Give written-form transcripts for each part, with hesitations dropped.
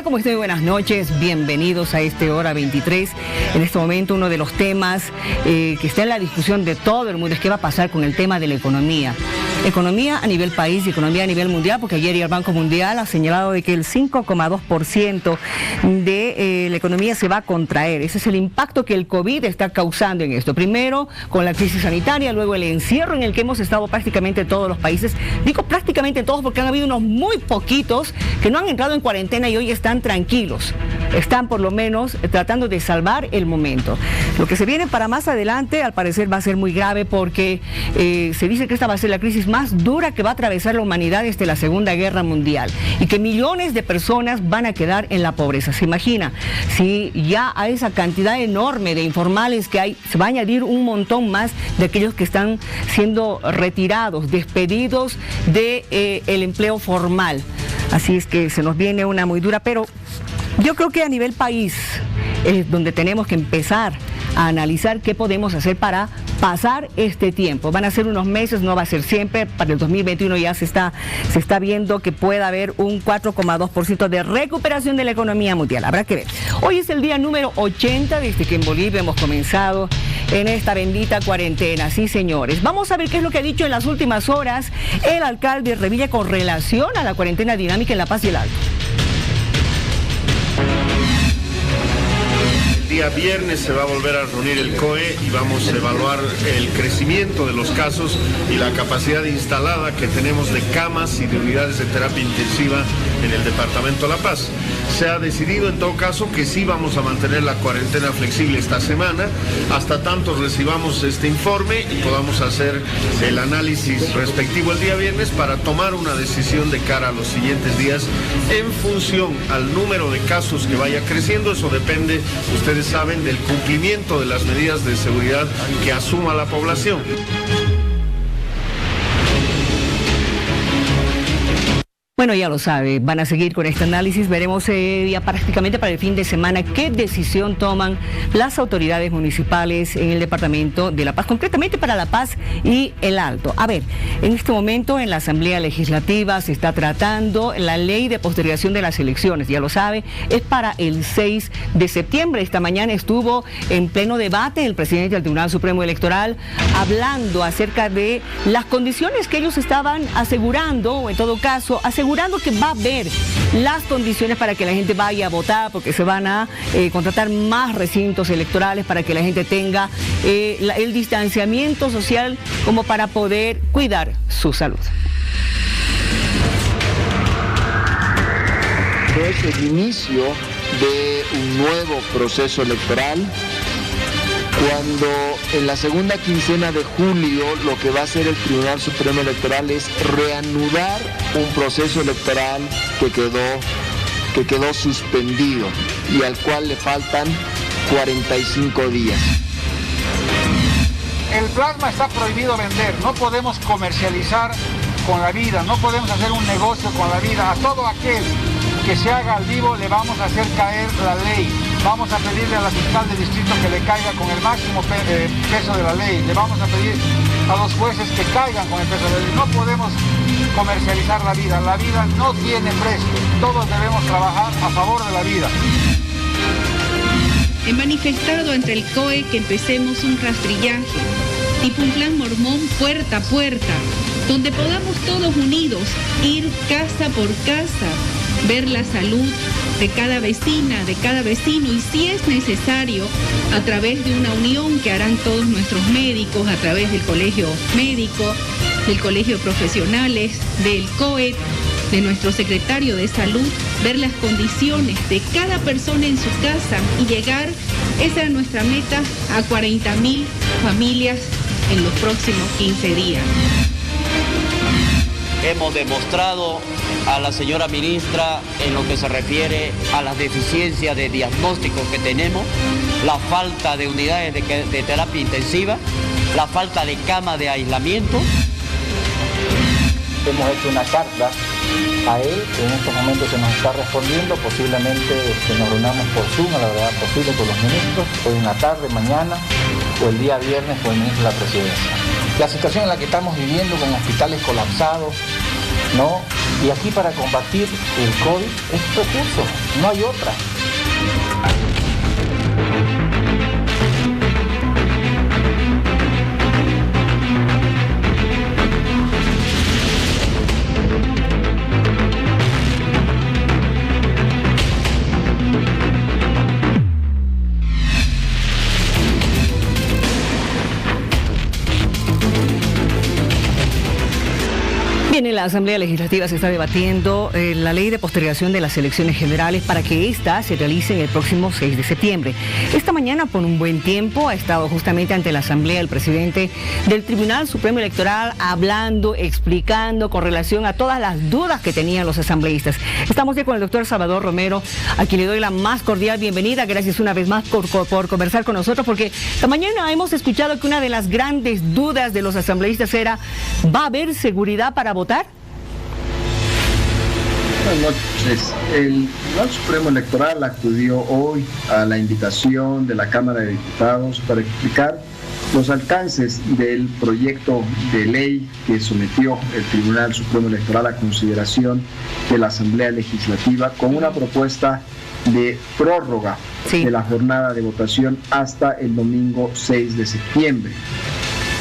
Hola, ¿cómo están? Buenas noches, bienvenidos a este Hora 23. En este momento uno de los temas que está en la discusión de todo el mundo es qué va a pasar con el tema de la economía. Economía a nivel país y economía a nivel mundial, porque ayer el Banco Mundial ha señalado de que el 5,2% de la economía se va a contraer. Ese es el impacto que el COVID está causando en esto. Primero con la crisis sanitaria, luego el encierro en el que hemos estado prácticamente todos los países. Digo prácticamente todos porque han habido unos muy poquitos que no han entrado en cuarentena y hoy están tranquilos. Están por lo menos tratando de salvar el momento. Lo que se viene para más adelante al parecer va a ser muy grave porque se dice que esta va a ser la crisis más dura que va a atravesar la humanidad desde la Segunda Guerra Mundial y que millones de personas van a quedar en la pobreza. ¿Se imagina? Si ya a esa cantidad enorme de informales que hay, se va a añadir un montón más de aquellos que están siendo retirados, despedidos del empleo formal. Así es que se nos viene una muy dura, pero yo creo que a nivel país es donde tenemos que empezar a analizar qué podemos hacer para pasar este tiempo. Van a ser unos meses, no va a ser siempre. Para el 2021 ya se está viendo que puede haber un 4,2% de recuperación de la economía mundial. Habrá que ver. Hoy es el día número 80 desde que en Bolivia hemos comenzado en esta bendita cuarentena. Sí, señores. Vamos a ver qué es lo que ha dicho en las últimas horas el alcalde Revilla con relación a la cuarentena dinámica en La Paz y el Alto. El día viernes se va a volver a reunir el COE y vamos a evaluar el crecimiento de los casos y la capacidad instalada que tenemos de camas y de unidades de terapia intensiva en el departamento de La Paz. Se ha decidido en todo caso que sí vamos a mantener la cuarentena flexible esta semana, hasta tanto recibamos este informe y podamos hacer el análisis respectivo el día viernes para tomar una decisión de cara a los siguientes días en función al número de casos que vaya creciendo. Eso depende, ustedes saben, del cumplimiento de las medidas de seguridad que asuma la población. Bueno, ya lo sabe, van a seguir con este análisis, veremos ya prácticamente para el fin de semana qué decisión toman las autoridades municipales en el departamento de La Paz, concretamente para La Paz y el Alto. A ver, en este momento en la Asamblea Legislativa se está tratando la ley de postergación de las elecciones, ya lo sabe, es para el 6 de septiembre. Esta mañana estuvo en pleno debate el presidente del Tribunal Supremo Electoral hablando acerca de las condiciones que ellos estaban asegurando, o en todo caso, asegurando que va a haber las condiciones para que la gente vaya a votar, porque se van a contratar más recintos electorales para que la gente tenga el distanciamiento social como para poder cuidar su salud. Es el inicio de un nuevo proceso electoral, cuando en la segunda quincena de julio lo que va a hacer el Tribunal Supremo Electoral es reanudar un proceso electoral que quedó suspendido y al cual le faltan 45 días. El plasma está prohibido vender, no podemos comercializar con la vida, no podemos hacer un negocio con la vida. A todo aquel que se haga al vivo le vamos a hacer caer la ley. Vamos a pedirle a la fiscal de distrito que le caiga con el máximo peso de la ley. Le vamos a pedir a los jueces que caigan con el peso de la ley. No podemos comercializar la vida. La vida no tiene precio. Todos debemos trabajar a favor de la vida. He manifestado ante el COE que empecemos un rastrillaje, tipo un plan mormón puerta a puerta, donde podamos todos unidos ir casa por casa, ver la salud de cada vecina, de cada vecino, y si es necesario, a través de una unión que harán todos nuestros médicos, a través del colegio médico, del colegio de profesionales, del COE, de nuestro secretario de salud, ver las condiciones de cada persona en su casa y llegar, esa es nuestra meta, a 40.000 familias en los próximos 15 días. Hemos demostrado a la señora ministra en lo que se refiere a las deficiencias de diagnóstico que tenemos, la falta de unidades de terapia intensiva, la falta de cama de aislamiento. Hemos hecho una carta a él, en estos momentos se nos está respondiendo, posiblemente nos reunamos por Zoom a la verdad posible con los ministros, hoy en la tarde, mañana o el día viernes con el ministro de la Presidencia. La situación en la que estamos viviendo con hospitales colapsados, ¿no? Y aquí para combatir el COVID es recurso, no hay otra. En la Asamblea Legislativa se está debatiendo la ley de postergación de las elecciones generales para que éstas se realicen el próximo 6 de septiembre. Esta mañana, por un buen tiempo, ha estado justamente ante la Asamblea el presidente del Tribunal Supremo Electoral hablando, explicando con relación a todas las dudas que tenían los asambleístas. Estamos ya con el doctor Salvador Romero, a quien le doy la más cordial bienvenida. Gracias una vez más por conversar con nosotros, porque esta mañana hemos escuchado que una de las grandes dudas de los asambleístas era: ¿va a haber seguridad para votar? Buenas noches. El Tribunal Supremo Electoral acudió hoy a la invitación de la Cámara de Diputados para explicar los alcances del proyecto de ley que sometió el Tribunal Supremo Electoral a consideración de la Asamblea Legislativa, con una propuesta de prórroga de la jornada de votación hasta el domingo 6 de septiembre.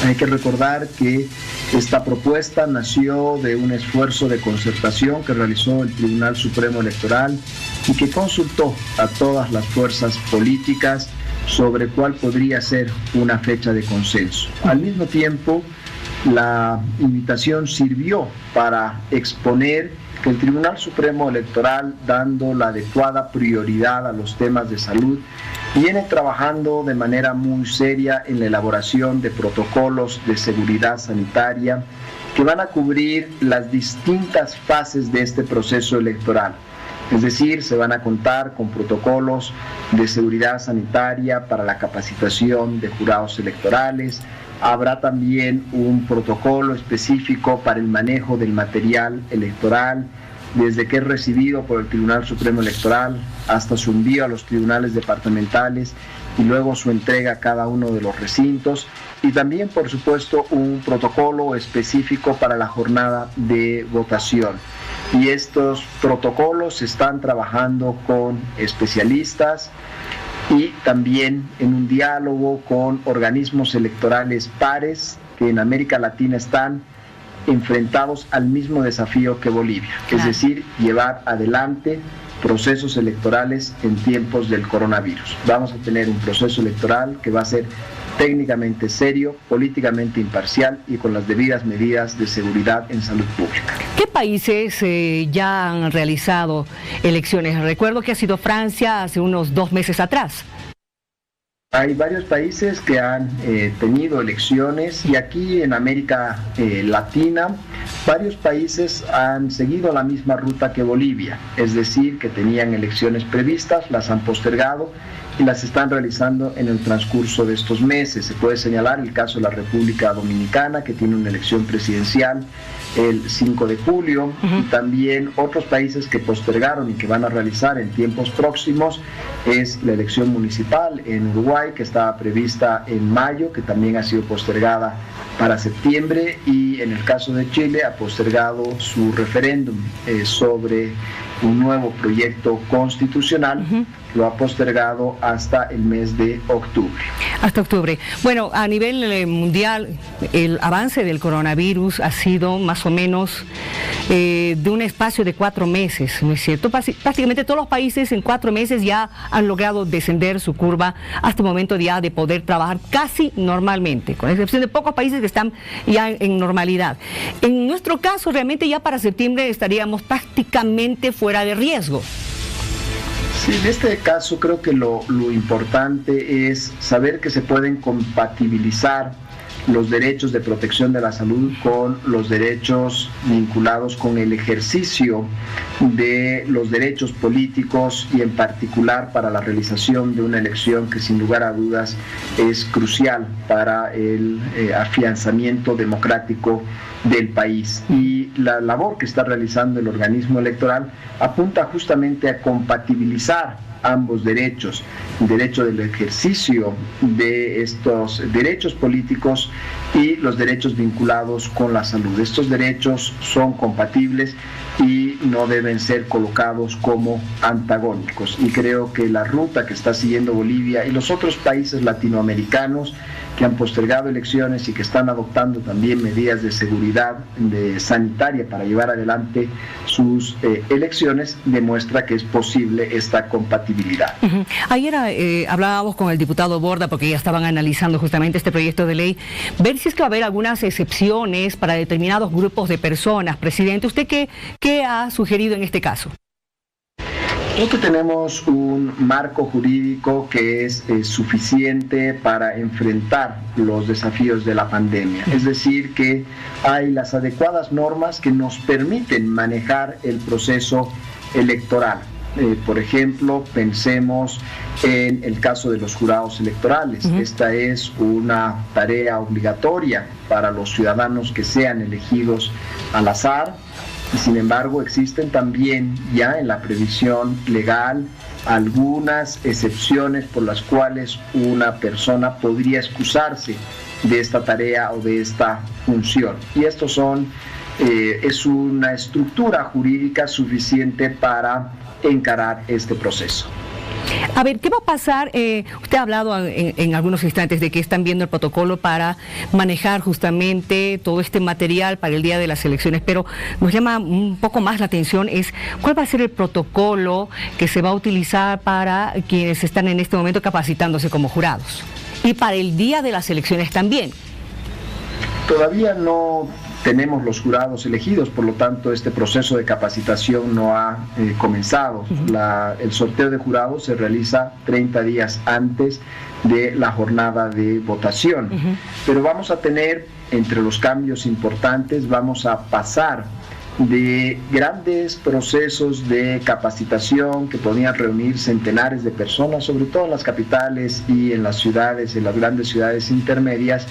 Hay que recordar que esta propuesta nació de un esfuerzo de concertación que realizó el Tribunal Supremo Electoral y que consultó a todas las fuerzas políticas sobre cuál podría ser una fecha de consenso. Al mismo tiempo, la invitación sirvió para exponer que el Tribunal Supremo Electoral, dando la adecuada prioridad a los temas de salud, viene trabajando de manera muy seria en la elaboración de protocolos de seguridad sanitaria que van a cubrir las distintas fases de este proceso electoral. Es decir, se van a contar con protocolos de seguridad sanitaria para la capacitación de jurados electorales. Habrá también un protocolo específico para el manejo del material electoral, desde que es recibido por el Tribunal Supremo Electoral hasta su envío a los tribunales departamentales y luego su entrega a cada uno de los recintos. Y también, por supuesto, un protocolo específico para la jornada de votación. Y estos protocolos se están trabajando con especialistas y también en un diálogo con organismos electorales pares que en América Latina están enfrentados al mismo desafío que Bolivia, es decir, llevar adelante procesos electorales en tiempos del coronavirus. Vamos a tener un proceso electoral que va a ser técnicamente serio, políticamente imparcial y con las debidas medidas de seguridad en salud pública. ¿Qué países ya han realizado elecciones? Recuerdo que ha sido Francia hace unos 2 meses atrás. Hay varios países que han tenido elecciones y aquí en América Latina varios países han seguido la misma ruta que Bolivia, es decir, que tenían elecciones previstas, las han postergado y las están realizando en el transcurso de estos meses. Se puede señalar el caso de la República Dominicana, que tiene una elección presidencial el 5 de julio, y también otros países que postergaron y que van a realizar en tiempos próximos es la elección municipal en Uruguay, que estaba prevista en mayo, que también ha sido postergada para septiembre, y en el caso de Chile ha postergado su referéndum sobre un nuevo proyecto constitucional, lo ha postergado hasta el mes de octubre. Hasta octubre. Bueno, a nivel mundial, el avance del coronavirus ha sido más o menos de un espacio de 4 meses, ¿no es cierto? Prácticamente todos los países en 4 meses ya han logrado descender su curva hasta el momento ya de poder trabajar casi normalmente, con excepción de pocos países que están ya en normalidad. En nuestro caso, realmente ya para septiembre estaríamos prácticamente fuera de riesgo. Sí, en este caso creo que lo importante es saber que se pueden compatibilizar los derechos de protección de la salud con los derechos vinculados con el ejercicio de los derechos políticos y en particular para la realización de una elección que sin lugar a dudas es crucial para el afianzamiento democrático del país. Y la labor que está realizando el organismo electoral apunta justamente a compatibilizar ambos derechos, el derecho del ejercicio de estos derechos políticos y los derechos vinculados con la salud. Estos derechos son compatibles y no deben ser colocados como antagónicos. Y creo que la ruta que está siguiendo Bolivia y los otros países latinoamericanos que han postergado elecciones y que están adoptando también medidas de seguridad sanitaria para llevar adelante sus elecciones, demuestra que es posible esta compatibilidad. Ayer hablábamos con el diputado Borda, porque ya estaban analizando justamente este proyecto de ley, ver si es que va a haber algunas excepciones para determinados grupos de personas. Presidente, ¿usted qué ha sugerido en este caso? Creo que tenemos un marco jurídico que es suficiente para enfrentar los desafíos de la pandemia. Es decir, que hay las adecuadas normas que nos permiten manejar el proceso electoral. Por ejemplo, pensemos en el caso de los jurados electorales. Esta es una tarea obligatoria para los ciudadanos que sean elegidos al azar. Y sin embargo existen también ya en la previsión legal algunas excepciones por las cuales una persona podría excusarse de esta tarea o de esta función. Y estos es una estructura jurídica suficiente para encarar este proceso. A ver, ¿qué va a pasar? Usted ha hablado en algunos instantes de que están viendo el protocolo para manejar justamente todo este material para el día de las elecciones, pero nos llama un poco más la atención es cuál va a ser el protocolo que se va a utilizar para quienes están en este momento capacitándose como jurados y para el día de las elecciones también. Todavía no tenemos los jurados elegidos, por lo tanto este proceso de capacitación no ha comenzado. El sorteo de jurados se realiza 30 días antes de la jornada de votación. Pero vamos a tener, entre los cambios importantes, vamos a pasar de grandes procesos de capacitación que podían reunir centenares de personas, sobre todo en las capitales y en las ciudades, en las grandes ciudades intermedias,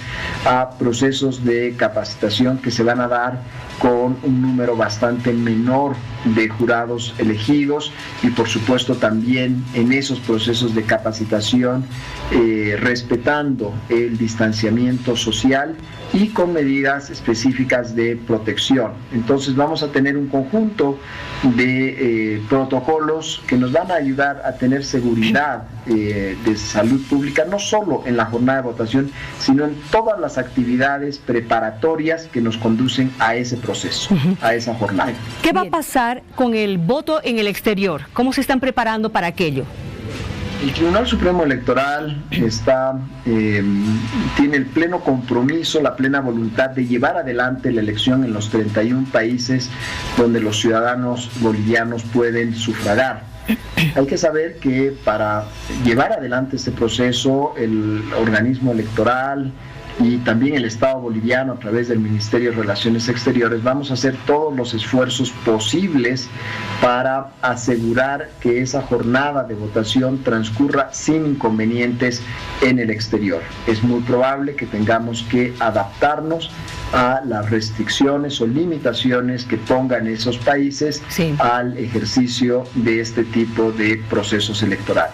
a procesos de capacitación que se van a dar con un número bastante menor de jurados elegidos y por supuesto también en esos procesos de capacitación respetando el distanciamiento social y con medidas específicas de protección. Entonces vamos a tener un conjunto de protocolos que nos van a ayudar a tener seguridad de salud pública, no solo en la jornada de votación, sino en todas las actividades preparatorias que nos conducen a ese proceso, a esa jornada. ¿Qué va a pasar con el voto en el exterior? ¿Cómo se están preparando para aquello? El Tribunal Supremo Electoral tiene el pleno compromiso, la plena voluntad de llevar adelante la elección en los 31 países donde los ciudadanos bolivianos pueden sufragar. Hay que saber que para llevar adelante este proceso, el organismo electoral y también el Estado boliviano a través del Ministerio de Relaciones Exteriores vamos a hacer todos los esfuerzos posibles para asegurar que esa jornada de votación transcurra sin inconvenientes en el exterior. Es muy probable que tengamos que adaptarnos a las restricciones o limitaciones que pongan esos países al ejercicio de este tipo de procesos electorales.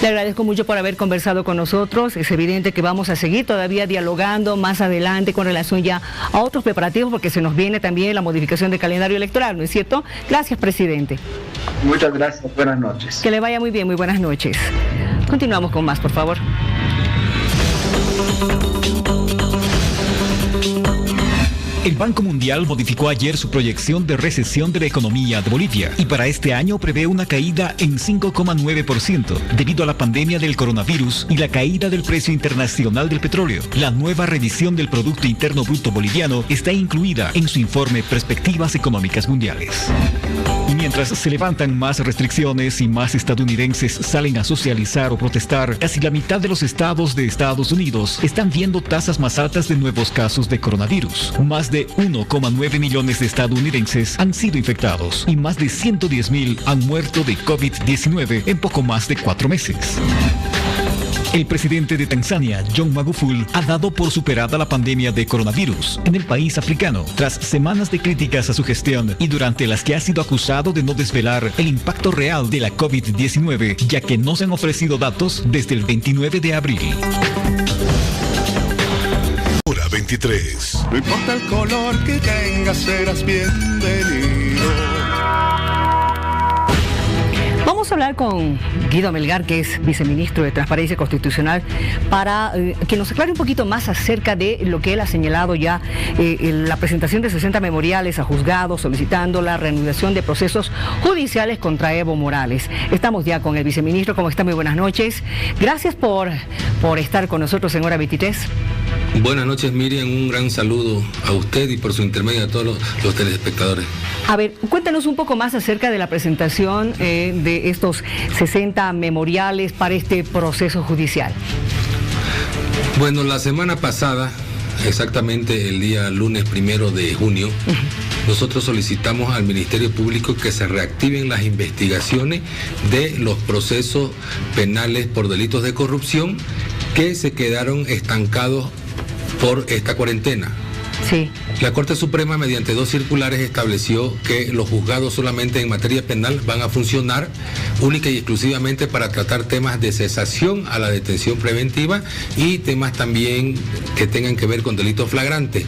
Le agradezco mucho por haber conversado con nosotros. Es evidente que vamos a seguir todavía dialogando más adelante con relación ya a otros preparativos porque se nos viene también la modificación del calendario electoral, ¿no es cierto? Gracias, presidente. Muchas gracias, buenas noches. Que le vaya muy bien, muy buenas noches. Continuamos con más, por favor. El Banco Mundial modificó ayer su proyección de recesión de la economía de Bolivia y para este año prevé una caída en 5,9% debido a la pandemia del coronavirus y la caída del precio internacional del petróleo. La nueva revisión del Producto Interno Bruto boliviano está incluida en su informe Perspectivas Económicas Mundiales. Y mientras se levantan más restricciones y más estadounidenses salen a socializar o protestar, casi la mitad de los estados de Estados Unidos están viendo tasas más altas de nuevos casos de coronavirus. Más de 1,9 millones de estadounidenses han sido infectados y más de 110,000 han muerto de COVID-19 en poco más de 4 meses. El presidente de Tanzania, John Magufuli, ha dado por superada la pandemia de coronavirus en el país africano, tras semanas de críticas a su gestión y durante las que ha sido acusado de no desvelar el impacto real de la COVID-19, ya que no se han ofrecido datos desde el 29 de abril. Hora 23. 23. No importa el color que tengas, serás bienvenido. Vamos a hablar con Guido Melgar, que es viceministro de Transparencia Constitucional, para que nos aclare un poquito más acerca de lo que él ha señalado ya, la presentación de 60 memoriales a juzgados solicitando la reanudación de procesos judiciales contra Evo Morales. Estamos ya con el viceministro. ¿Cómo está? Muy buenas noches. Gracias por estar con nosotros en Hora 23. Buenas noches, Miriam. Un gran saludo a usted y por su intermedio a todos los telespectadores. A ver, cuéntanos un poco más acerca de la presentación de estos 60 memoriales para este proceso judicial. Bueno, la semana pasada, exactamente el día lunes 1 de junio, nosotros solicitamos al Ministerio Público que se reactiven las investigaciones de los procesos penales por delitos de corrupción que se quedaron estancados por esta cuarentena. Sí. La Corte Suprema, mediante 2 circulares, estableció que los juzgados solamente en materia penal van a funcionar única y exclusivamente para tratar temas de cesación a la detención preventiva y temas también que tengan que ver con delitos flagrantes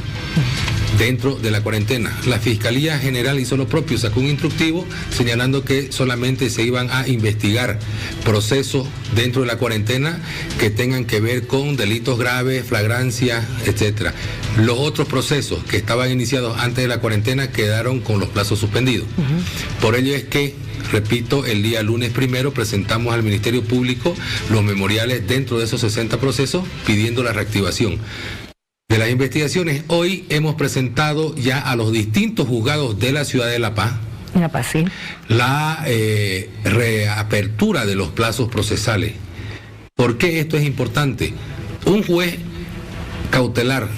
dentro de la cuarentena. La Fiscalía General hizo lo propio, sacó un instructivo señalando que solamente se iban a investigar procesos dentro de la cuarentena que tengan que ver con delitos graves, flagrancia, etcétera. Los otros procesos que estaban iniciados antes de la cuarentena quedaron con los plazos suspendidos. Por ello es que, repito, el día lunes 1 presentamos al Ministerio Público los memoriales dentro de esos 60 procesos pidiendo la reactivación de las investigaciones. Hoy hemos presentado ya a los distintos juzgados de la ciudad de La Paz sí, la reapertura de los plazos procesales. ¿Por qué esto es importante? Un juez cautelar,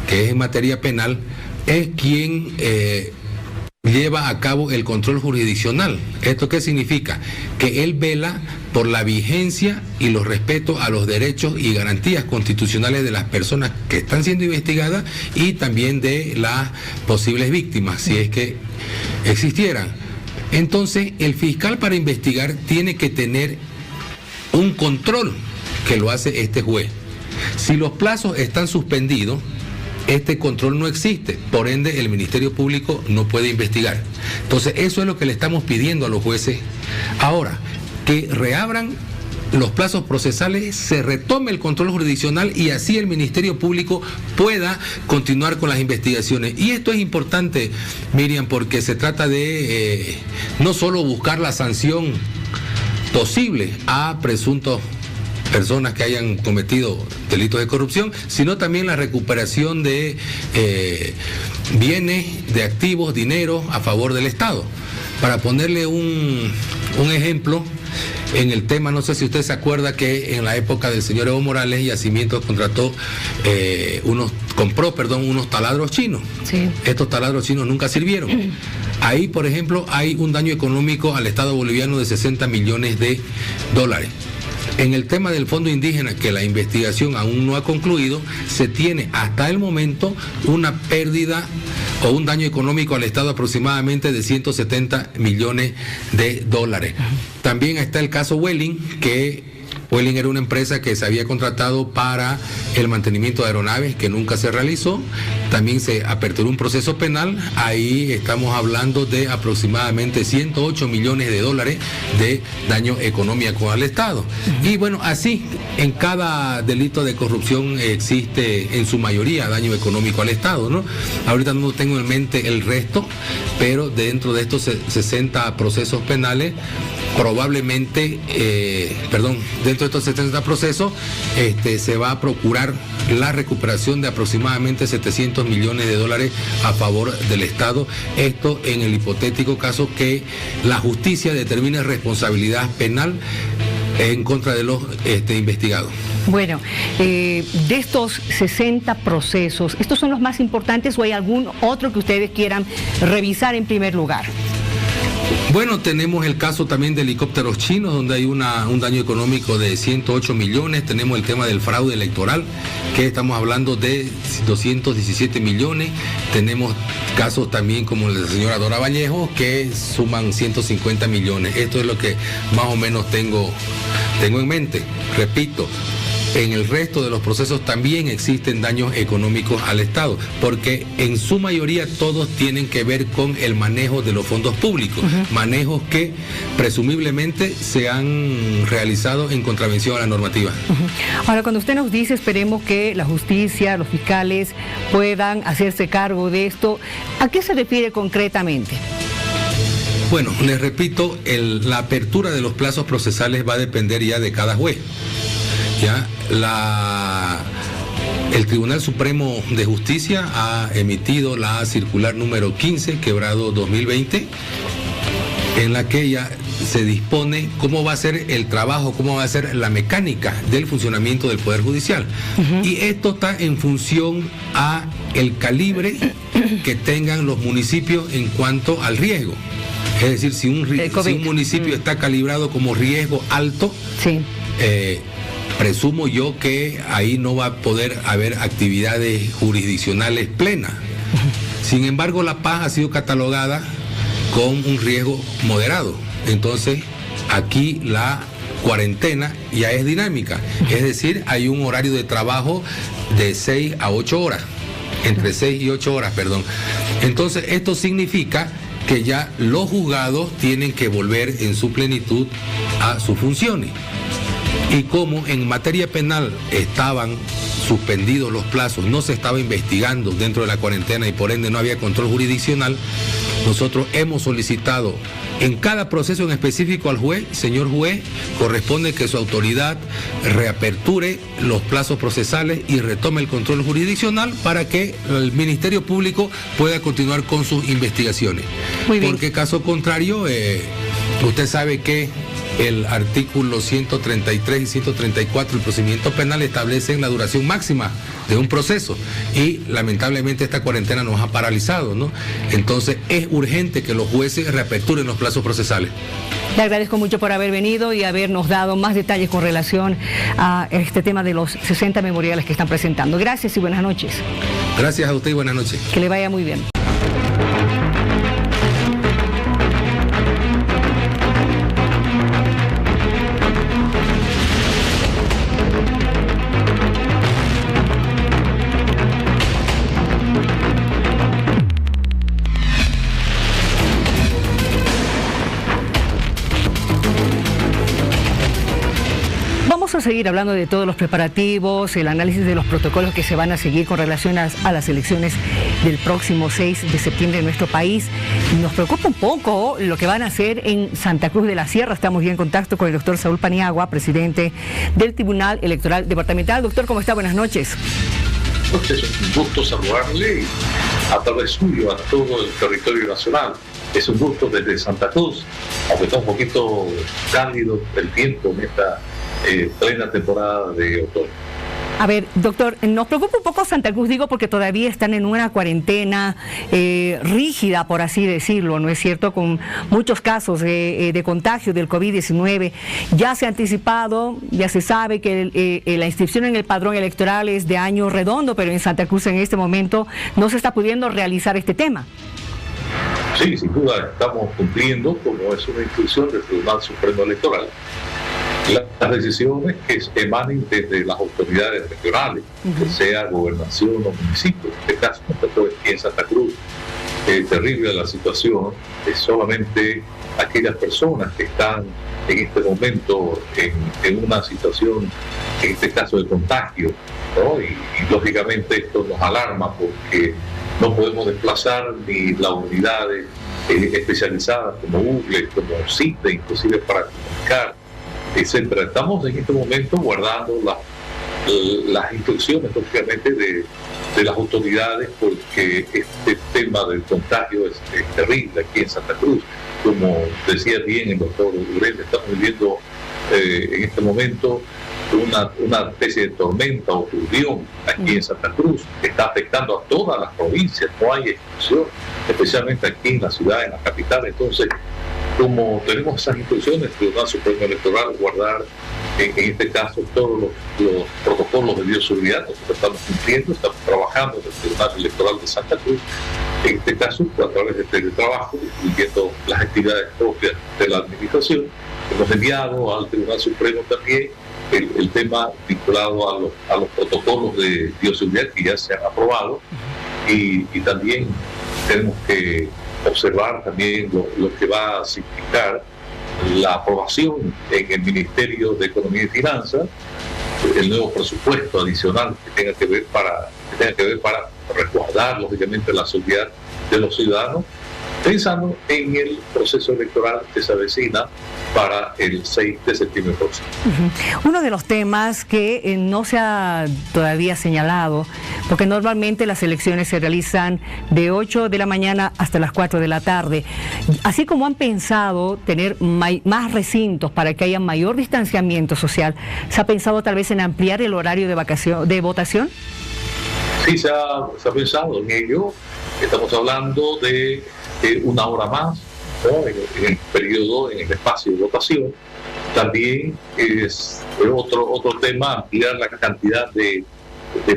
que es en materia penal, es quien lleva a cabo el control jurisdiccional. ¿Esto qué significa? Que él vela por la vigencia y los respetos a los derechos y garantías constitucionales de las personas que están siendo investigadas y también de las posibles víctimas, si es que existieran. Entonces, el fiscal para investigar tiene que tener un control que lo hace este juez. Si los plazos están suspendidos, este control no existe, por ende el Ministerio Público no puede investigar. Entonces eso es lo que le estamos pidiendo a los jueces. Ahora, que reabran los plazos procesales, se retome el control jurisdiccional y así el Ministerio Público pueda continuar con las investigaciones. Y esto es importante, Miriam, porque se trata de no solo buscar la sanción posible a presuntos personas que hayan cometido delitos de corrupción, sino también la recuperación de bienes, de activos, dinero a favor del Estado. Para ponerle un ejemplo, en el tema, no sé si usted se acuerda que en la época del señor Evo Morales, Yacimientos compró unos taladros chinos. Sí. Estos taladros chinos nunca sirvieron. Ahí, por ejemplo, hay un daño económico al Estado boliviano de $60 millones. En el tema del fondo indígena, que la investigación aún no ha concluido, se tiene hasta el momento una pérdida o un daño económico al Estado aproximadamente de $170 millones. También está el caso Welling, que Welling era una empresa que se había contratado para el mantenimiento de aeronaves, que nunca se realizó. También se aperturó un proceso penal. Ahí estamos hablando de aproximadamente $108 millones de daño económico al Estado. Y bueno, así en cada delito de corrupción existe en su mayoría daño económico al Estado, ¿no? Ahorita no tengo en mente el resto, pero dentro de estos 60 procesos penales, probablemente, dentro de estos 70 procesos, se va a procurar la recuperación de aproximadamente $700 millones a favor del Estado. Esto en el hipotético caso que la justicia determine responsabilidad penal en contra de los investigados. Bueno, de estos 60 procesos, ¿estos son los más importantes o hay algún otro que ustedes quieran revisar en primer lugar? Bueno, tenemos el caso también de helicópteros chinos, donde hay un daño económico de 108 millones. Tenemos el tema del fraude electoral, que estamos hablando de 217 millones. Tenemos casos también como el de la señora Dora Vallejo, que suman 150 millones. Esto es lo que más o menos tengo en mente. Repito, en el resto de los procesos también existen daños económicos al Estado, porque en su mayoría todos tienen que ver con el manejo de los fondos públicos, manejos que presumiblemente se han realizado en contravención a la normativa. Ahora, cuando usted nos dice, esperemos que la justicia, los fiscales puedan hacerse cargo de esto, ¿a qué se refiere concretamente? Bueno, les repito, la apertura de los plazos procesales va a depender ya de cada juez. Ya el Tribunal Supremo de Justicia ha emitido la circular número 15, quebrado 2020, en la que ya se dispone cómo va a ser el trabajo, cómo va a ser la mecánica del funcionamiento del Poder Judicial. Y esto está en función a el calibre que tengan los municipios en cuanto al riesgo. Es decir, si un municipio está calibrado como riesgo alto, sí. Presumo yo que ahí no va a poder haber actividades jurisdiccionales plenas. Sin embargo, La Paz ha sido catalogada con un riesgo moderado. Entonces, aquí la cuarentena ya es dinámica. Es decir, hay un horario de trabajo de 6 a 8 horas. Entre 6 y 8 horas, perdón. Entonces, esto significa que ya los juzgados tienen que volver en su plenitud a sus funciones. Y como en materia penal estaban suspendidos los plazos, no se estaba investigando dentro de la cuarentena y por ende no había control jurisdiccional, nosotros hemos solicitado en cada proceso en específico al juez, señor juez, corresponde que su autoridad reaperture los plazos procesales y retome el control jurisdiccional para que el Ministerio Público pueda continuar con sus investigaciones. Muy bien. Porque caso contrario, usted sabe que el artículo 133 y 134 del procedimiento penal establecen la duración máxima de un proceso y lamentablemente esta cuarentena nos ha paralizado, ¿no? Entonces es urgente que los jueces reaperturen los plazos procesales. Le agradezco mucho por haber venido y habernos dado más detalles con relación a este tema de los 60 memoriales que están presentando. Gracias y buenas noches. Gracias a usted y buenas noches. Que le vaya muy bien. Vamos a seguir hablando de todos los preparativos, el análisis de los protocolos que se van a seguir con relación a las elecciones del próximo 6 de septiembre en nuestro país. Nos preocupa un poco lo que van a hacer en Santa Cruz de la Sierra. Estamos ya en contacto con el doctor Saúl Paniagua, presidente del Tribunal Electoral Departamental. Doctor, ¿cómo está? Buenas noches. Es un gusto saludarle a través suyo a todo el territorio nacional. Es un gusto desde Santa Cruz, aunque está un poquito cálido el tiempo en esta plena temporada de otoño. A ver, doctor, nos preocupa un poco Santa Cruz, digo, porque todavía están en una cuarentena rígida, por así decirlo, ¿no es cierto?, con muchos casos de contagio del COVID-19. Ya se ha anticipado, ya se sabe que la inscripción en el padrón electoral es de año redondo, pero en Santa Cruz en este momento no se está pudiendo realizar este tema. Sí, sin duda, estamos cumpliendo como es una instrucción del Tribunal Supremo Electoral. Las decisiones que emanen desde las autoridades regionales, sea gobernación o municipio, en este caso, aquí en Santa Cruz, terrible la situación, es solamente aquellas personas que están en este momento en una situación, en este caso de contagio, ¿no? Y lógicamente esto nos alarma porque no podemos desplazar ni las unidades especializadas como Google, como CITE, inclusive para comunicar, etcétera. Estamos en este momento guardando las instrucciones, lógicamente, de las autoridades, porque este tema del contagio es terrible aquí en Santa Cruz. Como decía bien el doctor Urén, estamos viviendo en este momento una especie de tormenta o turbión aquí en Santa Cruz, que está afectando a todas las provincias, no hay exclusión, especialmente aquí en la ciudad, en la capital. Entonces, como tenemos esas instrucciones, el Tribunal Supremo Electoral guardar en este caso todos los protocolos de bioseguridad. Nosotros estamos cumpliendo, estamos trabajando en el Tribunal Electoral de Santa Cruz, en este caso a través de teletrabajo, incluyendo las actividades propias de la administración. Hemos enviado al Tribunal Supremo también el tema vinculado a los protocolos de bioseguridad que ya se han aprobado, y también tenemos que observar también lo que va a significar la aprobación en el Ministerio de Economía y Finanzas, el nuevo presupuesto adicional que tenga que ver para resguardar lógicamente la seguridad de los ciudadanos, pensando en el proceso electoral que se avecina para el 6 de septiembre próximo. Uno de los temas que no se ha todavía señalado, porque normalmente las elecciones se realizan de 8 de la mañana hasta las 4 de la tarde, así como han pensado tener más recintos para que haya mayor distanciamiento social, ¿se ha pensado tal vez en ampliar el horario de votación? Sí, se ha pensado en ello. Estamos hablando de una hora más, ¿no?, en el periodo, en el espacio de votación. También es otro tema, ampliar la cantidad de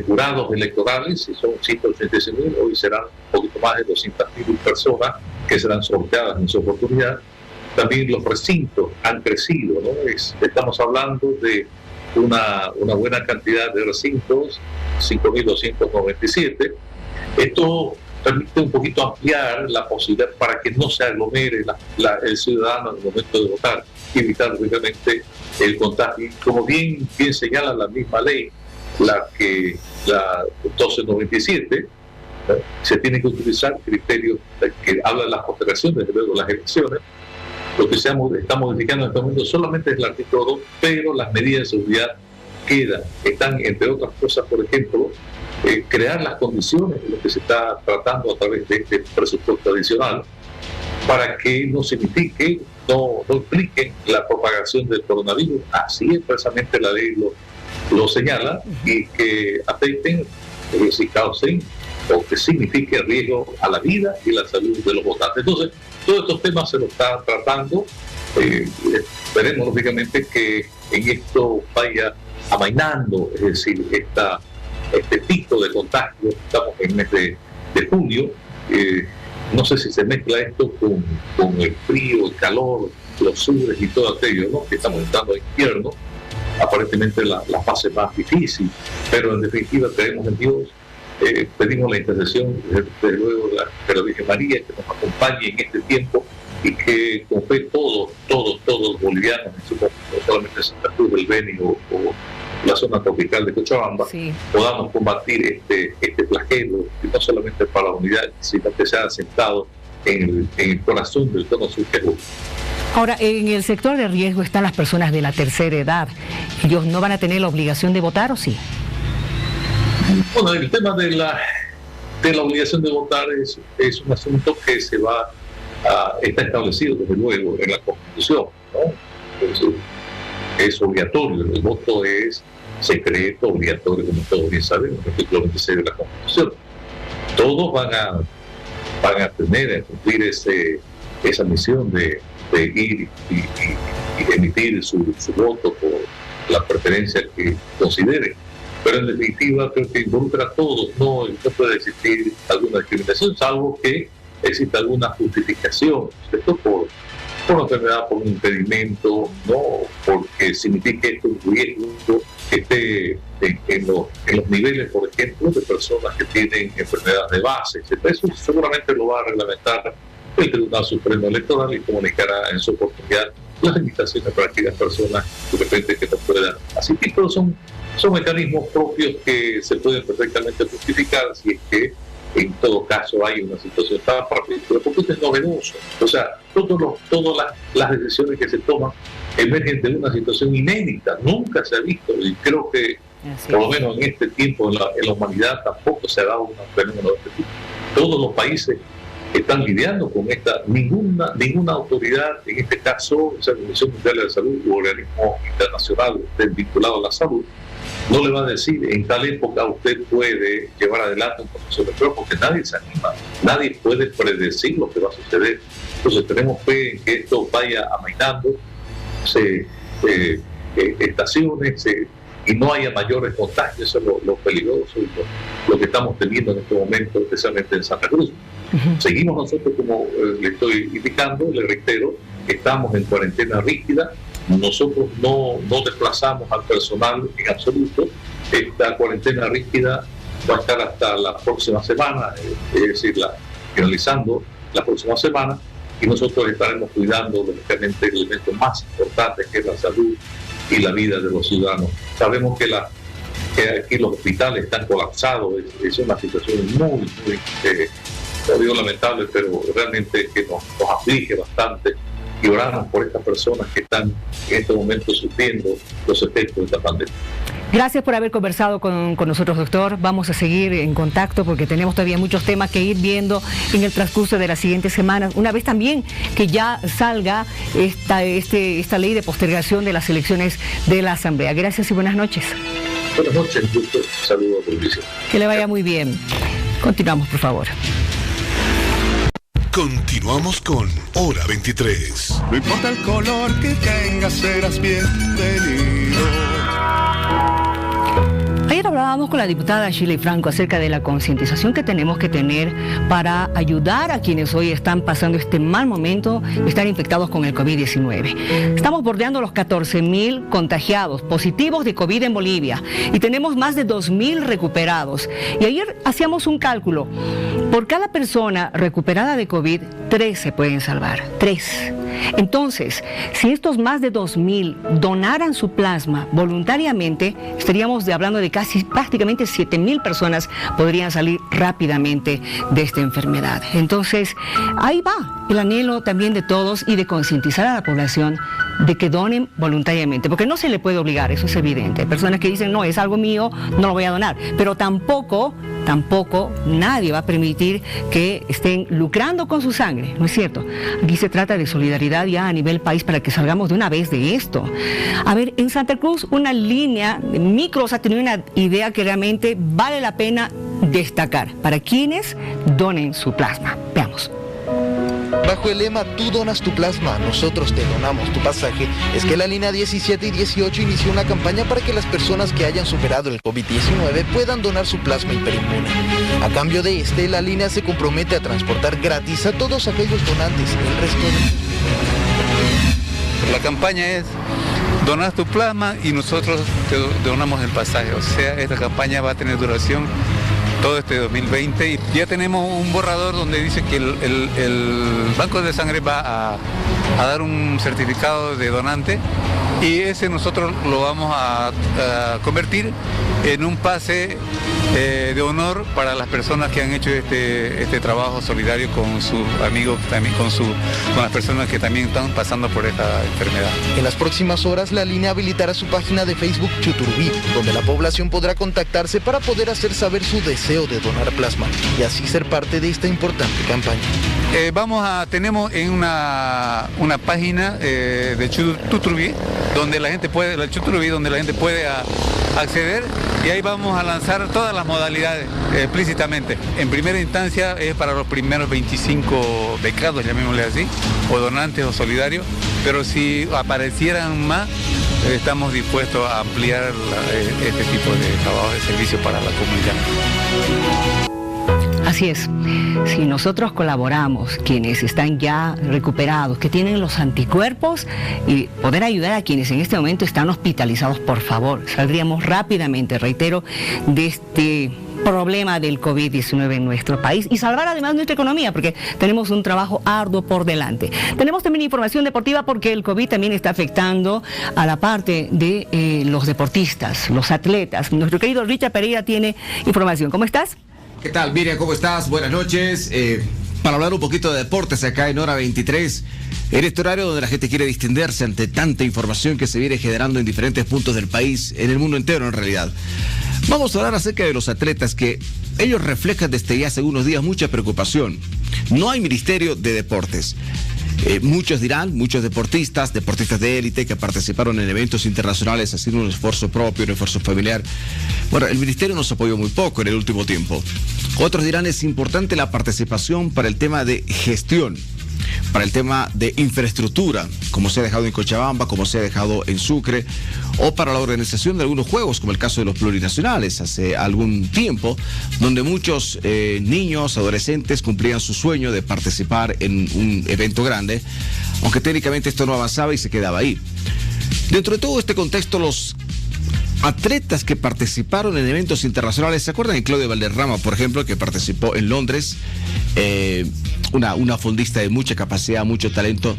jurados electorales. Si son 186.000, hoy serán un poquito más de 200.000 personas que serán sorteadas en su oportunidad. También los recintos han crecido, ¿no? Estamos hablando de una buena cantidad de recintos, 5.297. Esto permite un poquito ampliar la posibilidad para que no se aglomere el ciudadano en el momento de votar, y evitar obviamente el contagio. Como bien señala la misma ley, la 1297, ¿no?, se tiene que utilizar criterios que hablan de las postergaciones, desde luego las elecciones. Lo que está modificando en este momento solamente es el artículo 2, pero las medidas de seguridad están, entre otras cosas, por ejemplo, crear las condiciones de lo que se está tratando a través de este presupuesto adicional para que no signifique, no implique la propagación del coronavirus. Así expresamente la ley lo señala, y que afecten, si causen o que signifique riesgo a la vida y la salud de los votantes. Entonces, todos estos temas se los está tratando. Esperemos lógicamente que en esto vaya amainando, es decir, este pico de contagio. Estamos en el mes de junio. No sé si se mezcla esto con el frío, el calor, los sudores y todo aquello, ¿no?, que estamos entrando en invierno, aparentemente la fase más difícil, pero en definitiva creemos en Dios. Pedimos la intercesión desde luego de la Virgen María, que nos acompañe en este tiempo, y que con fe todos los bolivianos, no solamente Santa Cruz del Beni o la zona tropical de Cochabamba, sí, podamos combatir este flagelo, y no solamente para la unidad, sino que se ha asentado en el corazón del cono sur. Ahora, en el sector de riesgo están las personas de la tercera edad. ¿Ellos no van a tener la obligación de votar o sí? Bueno, el tema de la obligación de votar es un asunto que está establecido desde luego en la Constitución, ¿no? Es obligatorio, el voto es secreto, obligatorio, como todos bien sabemos, el artículo 26 de la Constitución. Todos van a tener a cumplir esa misión de ir y emitir su voto por la preferencia que consideren. Pero en definitiva creo que involucra a todos, no puede existir alguna discriminación, salvo que exista alguna justificación, esto por una enfermedad, por un impedimento, no porque signifique esto un riesgo que esté en los niveles, por ejemplo, de personas que tienen enfermedades de base, etc. Eso seguramente lo va a reglamentar el Tribunal Supremo Electoral, y comunicará en su oportunidad las limitaciones para aquellas personas de repente que no puedan asistir. Pero son mecanismos propios que se pueden perfectamente justificar si es que en todo caso hay una situación tan particular, porque esto es novedoso. O sea, todas las decisiones que se toman emergen de una situación inédita, nunca se ha visto, y creo que por lo menos en este tiempo en la humanidad tampoco se ha dado un fenómeno de este tipo. Todos los países están lidiando con esta, ninguna autoridad, en este caso, la Organización Mundial de la Salud u organismo internacional vinculado a la salud, no le va a decir en tal época usted puede llevar adelante un proceso electoral, porque nadie se anima, nadie puede predecir lo que va a suceder. Entonces tenemos fe en que esto vaya amainando, estaciones, y no haya mayores contagios. Eso es lo peligroso y lo que estamos teniendo en este momento, especialmente en Santa Cruz. Seguimos nosotros, como le estoy indicando, le reitero, estamos en cuarentena rígida, Nosotros no desplazamos al personal en absoluto. Esta cuarentena rígida va a estar hasta la próxima semana, es decir, finalizando la próxima semana, y nosotros estaremos cuidando lógicamente el elemento más importante, que es la salud y la vida de los ciudadanos. Sabemos que aquí los hospitales están colapsados, es una situación muy no digo lamentable, pero realmente que nos aflige bastante, y oramos por estas personas que están en este momento sufriendo los efectos de esta pandemia. Gracias por haber conversado con nosotros, doctor. Vamos a seguir en contacto porque tenemos todavía muchos temas que ir viendo en el transcurso de las siguientes semanas. Una vez también que ya salga esta ley de postergación de las elecciones de la Asamblea. Gracias y buenas noches. Buenas noches, doctor. Saludos a todos. Que le vaya muy bien. Continuamos, por favor. Continuamos con Hora 23. No importa el color que tengas, serás bienvenido. Ayer hablábamos con la diputada Shirley Franco acerca de la concientización que tenemos que tener para ayudar a quienes hoy están pasando este mal momento de estar infectados con el COVID-19. Estamos bordeando los 14.000 contagiados positivos de COVID en Bolivia y tenemos más de 2.000 recuperados. Y ayer hacíamos un cálculo. Por cada persona recuperada de COVID, 3 se pueden salvar. 3. Entonces, si estos más de 2.000 donaran su plasma voluntariamente, estaríamos hablando de prácticamente 7.000 personas podrían salir rápidamente de esta enfermedad. Entonces, ahí va el anhelo también de todos y de concientizar a la población de que donen voluntariamente, porque no se le puede obligar, eso es evidente. Hay personas que dicen, no, es algo mío, no lo voy a donar, pero tampoco nadie va a permitir que estén lucrando con su sangre, ¿no es cierto? Aquí se trata de solidaridad ya a nivel país para que salgamos de una vez de esto. A ver, en Santa Cruz una línea de micros ha tenido una idea que realmente vale la pena destacar para quienes donen su plasma. Veamos. Bajo el lema "Tú donas tu plasma, nosotros te donamos tu pasaje", es que la línea 17 y 18 inició una campaña para que las personas que hayan superado el COVID-19 puedan donar su plasma hiperinmune. A cambio de la línea se compromete a transportar gratis a todos aquellos donantes el resto de... La campaña es donar tu plasma y nosotros te donamos el pasaje. O sea, esta campaña va a tener duración todo este 2020 y ya tenemos un borrador donde dice que el banco de sangre va a dar un certificado de donante y ese nosotros lo vamos a convertir en un pase de honor para las personas que han hecho este trabajo solidario con sus amigos, también con las personas que también están pasando por esta enfermedad. En las próximas horas la línea habilitará su página de Facebook Chuturbí, donde la población podrá contactarse para poder hacer saber su deseo de donar plasma y así ser parte de esta importante campaña. Tenemos en una página de Chuturbí donde la gente puede, acceder y ahí vamos a lanzar todas las modalidades explícitamente. En primera instancia es para los primeros 25 becados, llamémosle así, o donantes o solidarios, pero si aparecieran más, estamos dispuestos a ampliar este tipo de trabajo de servicio para la comunidad. Así es, si nosotros colaboramos, quienes están ya recuperados, que tienen los anticuerpos, y poder ayudar a quienes en este momento están hospitalizados, por favor, saldríamos rápidamente, reitero, de este problema del COVID-19 en nuestro país y salvar además nuestra economía, porque tenemos un trabajo arduo por delante. Tenemos también información deportiva porque el COVID también está afectando a la parte de los deportistas, los atletas. Nuestro querido Richard Pereira tiene información. ¿Cómo estás? ¿Qué tal, Miriam? ¿Cómo estás? Buenas noches. Para hablar un poquito de deportes acá en Hora 23, en este horario donde la gente quiere distenderse ante tanta información que se viene generando en diferentes puntos del país, en el mundo entero en realidad. Vamos a hablar acerca de los atletas que ellos reflejan desde ya hace unos días mucha preocupación. No hay Ministerio de Deportes. Muchos dirán, muchos deportistas de élite que participaron en eventos internacionales haciendo un esfuerzo propio, un esfuerzo familiar. Bueno, el ministerio nos apoyó muy poco en el último tiempo. Otros dirán, es importante la participación para el tema de gestión, para el tema de infraestructura, como se ha dejado en Cochabamba, como se ha dejado en Sucre, o para la organización de algunos juegos, como el caso de los plurinacionales hace algún tiempo, donde muchos niños, adolescentes cumplían su sueño de participar en un evento grande, aunque técnicamente esto no avanzaba y se quedaba ahí. Dentro de todo este contexto, los atletas que participaron en eventos internacionales, ¿se acuerdan de Claudia Valderrama, por ejemplo, que participó en Londres? Una fondista de mucha capacidad, mucho talento.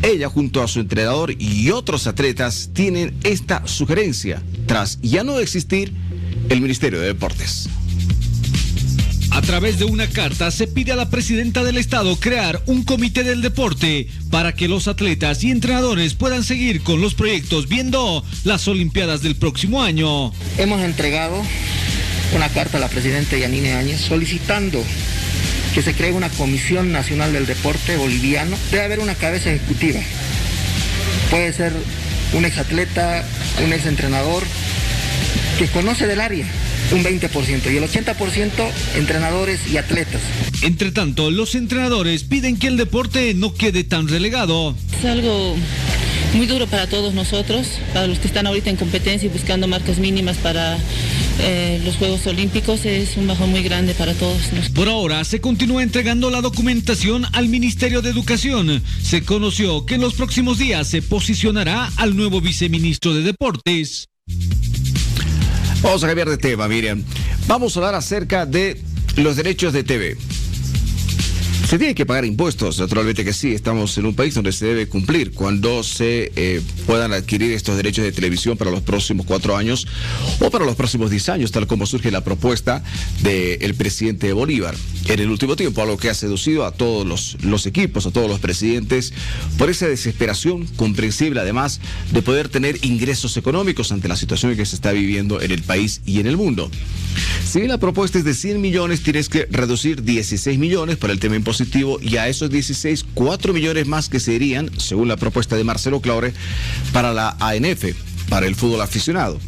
Ella, junto a su entrenador y otros atletas, tienen esta sugerencia tras ya no existir el Ministerio de Deportes. A través de una carta se pide a la presidenta del Estado crear un comité del deporte para que los atletas y entrenadores puedan seguir con los proyectos viendo las Olimpiadas del próximo año. Hemos entregado una carta a la presidenta Yanine Áñez solicitando que se cree una Comisión Nacional del Deporte Boliviano. Debe haber una cabeza ejecutiva. Puede ser un exatleta, un exentrenador que conoce del área. Un 20% y el 80% entrenadores y atletas. Entre tanto, los entrenadores piden que el deporte no quede tan relegado. Es algo muy duro para todos nosotros, para los que están ahorita en competencia y buscando marcas mínimas para los Juegos Olímpicos. Es un bajón muy grande para todos. Por ahora se continúa entregando la documentación al Ministerio de Educación. Se conoció que en los próximos días se posicionará al nuevo viceministro de Deportes. Vamos a cambiar de tema, Miriam. Vamos a hablar acerca de los derechos de TV. Se tienen que pagar impuestos, naturalmente que sí. Estamos en un país donde se debe cumplir cuando se puedan adquirir estos derechos de televisión para los próximos 4 años o para los próximos 10 años, tal como surge la propuesta del presidente Bolívar. En el último tiempo, algo que ha seducido a todos los equipos, a todos los presidentes, por esa desesperación comprensible, además de poder tener ingresos económicos ante la situación que se está viviendo en el país y en el mundo. Si bien la propuesta es de 100 millones, tienes que reducir 16 millones para el tema impositivo y a esos 16, 4 millones más que se irían, según la propuesta de Marcelo Claure, para la ANF, para el fútbol aficionado.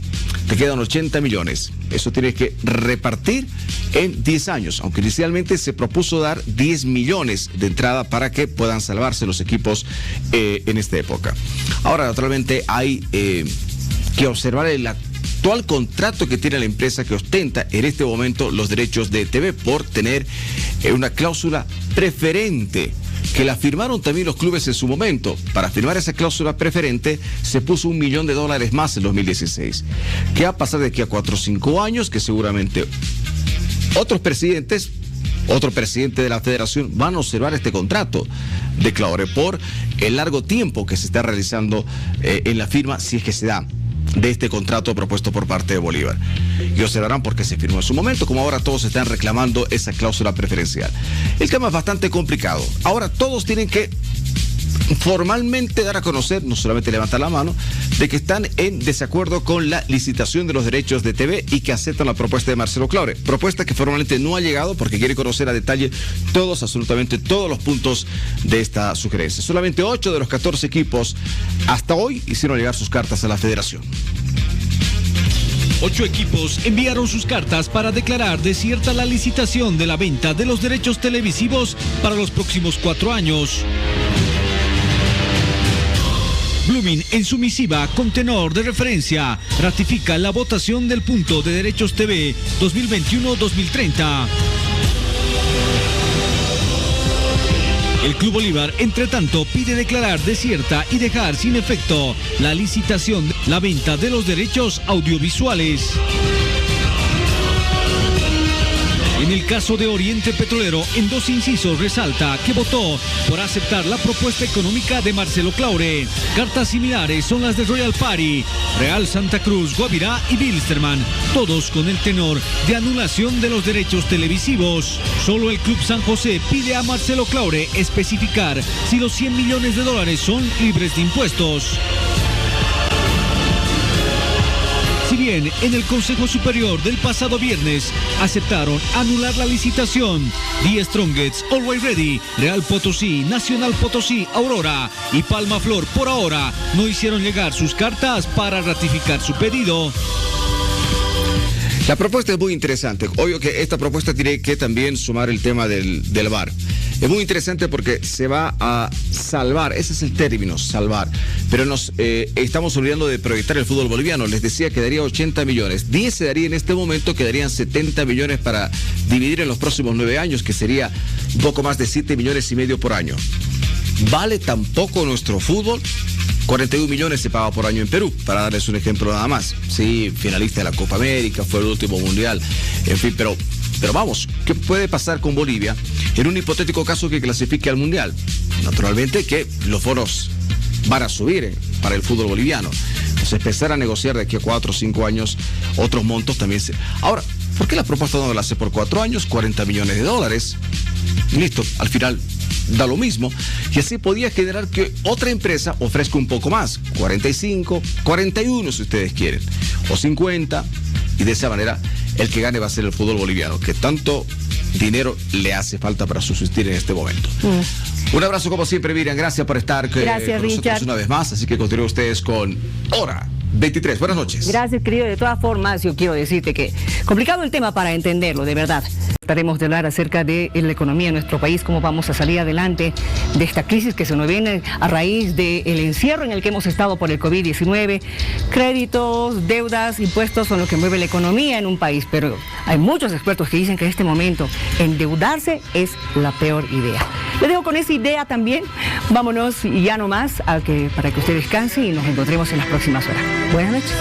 Te quedan 80 millones. Eso tienes que repartir en 10 años, aunque inicialmente se propuso dar 10 millones de entrada para que puedan salvarse los equipos en esta época. Ahora, naturalmente, hay que observar el actual contrato que tiene la empresa que ostenta en este momento los derechos de TV por tener una cláusula preferente que la firmaron también los clubes en su momento. Para firmar esa cláusula preferente se puso $1 millón más en 2016. ¿Qué va a pasar de aquí a 4 o 5 años? Que seguramente otro presidente de la federación van a observar este contrato de Claure por el largo tiempo que se está realizando en la firma, si es que se da, de este contrato propuesto por parte de Bolívar. Y observarán por qué se firmó en su momento, como ahora todos están reclamando esa cláusula preferencial. El tema es bastante complicado. Ahora todos tienen que formalmente dar a conocer, no solamente levantar la mano, de que están en desacuerdo con la licitación de los derechos de TV y que aceptan la propuesta de Marcelo Claure. Propuesta que formalmente no ha llegado porque quiere conocer a detalle absolutamente todos los puntos de esta sugerencia. Solamente 8 de los 14 equipos hasta hoy hicieron llegar sus cartas a la federación. 8 equipos enviaron sus cartas para declarar desierta la licitación de la venta de los derechos televisivos para los próximos 4 años. Blooming, en su misiva con tenor de referencia, ratifica la votación del punto de Derechos TV 2021-2030. El Club Bolívar, entre tanto, pide declarar desierta y dejar sin efecto la licitación de la venta de los derechos audiovisuales. En el caso de Oriente Petrolero, en 2 incisos resalta que votó por aceptar la propuesta económica de Marcelo Claure. Cartas similares son las de Royal Party, Real Santa Cruz, Guavirá y Bilsterman, todos con el tenor de anulación de los derechos televisivos. Solo el Club San José pide a Marcelo Claure especificar si los $100 millones son libres de impuestos. Si bien en el Consejo Superior del pasado viernes aceptaron anular la licitación, The Strongest, Always Ready, Real Potosí, Nacional Potosí, Aurora y Palma Flor por ahora no hicieron llegar sus cartas para ratificar su pedido. La propuesta es muy interesante. Obvio que esta propuesta tiene que también sumar el tema del VAR. Es muy interesante porque se va a salvar, ese es el término, salvar. Pero nos estamos olvidando de proyectar el fútbol boliviano. Les decía que daría 80 millones. 10 se daría en este momento, quedarían 70 millones para dividir en los próximos 9 años, que sería un poco más de 7,5 millones por año. ¿Vale tan poco nuestro fútbol? 41 millones se paga por año en Perú, para darles un ejemplo nada más. Sí, finalista de la Copa América, fue el último mundial, en fin, pero vamos, ¿qué puede pasar con Bolivia en un hipotético caso que clasifique al mundial? Naturalmente que los bonos van a subir para el fútbol boliviano. Entonces empezar a negociar de aquí a 4 o 5 años otros montos también. Ahora, ¿por qué la propuesta no la hace por 4 años? 40 millones de dólares. Listo, al final da lo mismo. Y así podía generar que otra empresa ofrezca un poco más. 45, 41 si ustedes quieren. O 50. Y de esa manera el que gane va a ser el fútbol boliviano, que tanto dinero le hace falta para subsistir en este momento. Un abrazo como siempre, Miriam. Gracias por estar con nosotros una vez más. Así que continúen ustedes con Hora 23. Buenas noches. Gracias, querido. De todas formas, yo quiero decirte que complicado el tema para entenderlo, de verdad. Trataremos de hablar acerca de la economía en nuestro país, cómo vamos a salir adelante de esta crisis que se nos viene a raíz del encierro en el que hemos estado por el COVID-19. Créditos, deudas, impuestos son lo que mueve la economía en un país, pero hay muchos expertos que dicen que en este momento endeudarse es la peor idea. Les dejo con esa idea también. Vámonos ya nomás para que usted descanse y nos encontremos en las próximas horas. Buenas noches.